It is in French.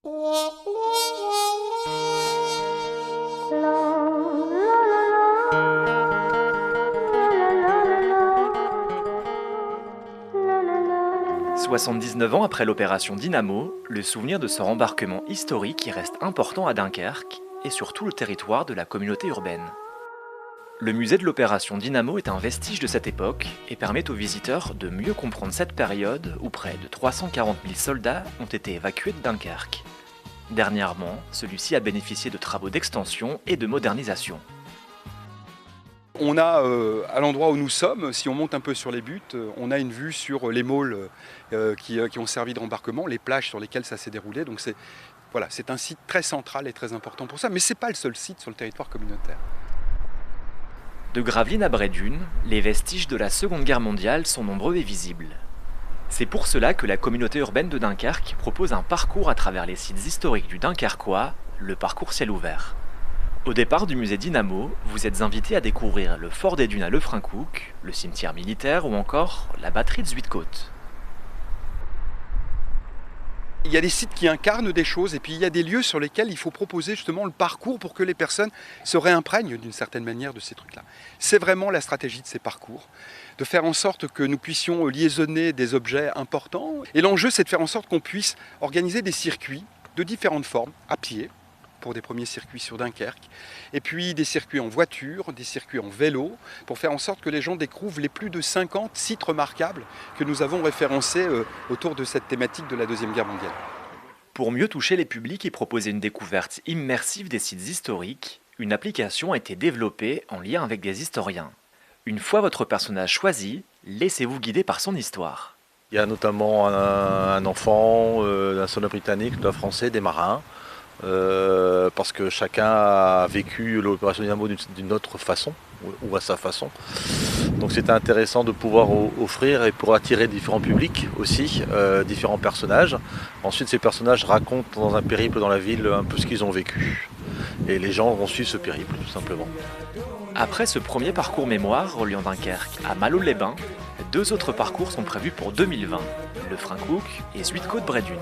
79 ans après l'opération Dynamo, le souvenir de ce rembarquement historique y reste important à Dunkerque et sur tout le territoire de la communauté urbaine. Le musée de l'opération Dynamo est un vestige de cette époque et permet aux visiteurs de mieux comprendre cette période où près de 340 000 soldats ont été évacués de Dunkerque. Dernièrement, celui-ci a bénéficié de travaux d'extension et de modernisation. On a, à l'endroit où nous sommes, si on monte un peu sur les buttes, on a une vue sur les môles qui ont servi de rembarquement, les plages sur lesquelles ça s'est déroulé. Donc c'est un site très central et très important pour ça, mais ce n'est pas le seul site sur le territoire communautaire. De Gravelines à Bray-Dunes, les vestiges de la Seconde Guerre mondiale sont nombreux et visibles. C'est pour cela que la communauté urbaine de Dunkerque propose un parcours à travers les sites historiques du Dunkerquois, le parcours ciel ouvert. Au départ du musée Dynamo, vous êtes invité à découvrir le fort des Dunes à Lefrancouc, le cimetière militaire ou encore la batterie de Zuidcote. Il y a des sites qui incarnent des choses et puis il y a des lieux sur lesquels il faut proposer justement le parcours pour que les personnes se réimprègnent d'une certaine manière de ces trucs-là. C'est vraiment la stratégie de ces parcours, de faire en sorte que nous puissions liaisonner des objets importants. Et l'enjeu, c'est de faire en sorte qu'on puisse organiser des circuits de différentes formes, à pied, pour des premiers circuits sur Dunkerque, et puis des circuits en voiture, des circuits en vélo, pour faire en sorte que les gens découvrent les plus de 50 sites remarquables que nous avons référencés autour de cette thématique de la Deuxième Guerre mondiale. Pour mieux toucher les publics et proposer une découverte immersive des sites historiques, une application a été développée en lien avec des historiens. Une fois votre personnage choisi, laissez-vous guider par son histoire. Il y a notamment un enfant, un soldat britannique, d'un français, des marins, parce que chacun a vécu l'opération Dynamo d'une autre façon, ou à sa façon. Donc c'était intéressant de pouvoir offrir et pour attirer différents publics aussi, différents personnages. Ensuite ces personnages racontent dans un périple dans la ville un peu ce qu'ils ont vécu. Et les gens vont suivre ce périple tout simplement. Après ce premier parcours mémoire reliant Dunkerque à Malo-les-Bains, 2 autres parcours sont prévus pour 2020, Lefrancouc et Zuidcote Bray-Dunes.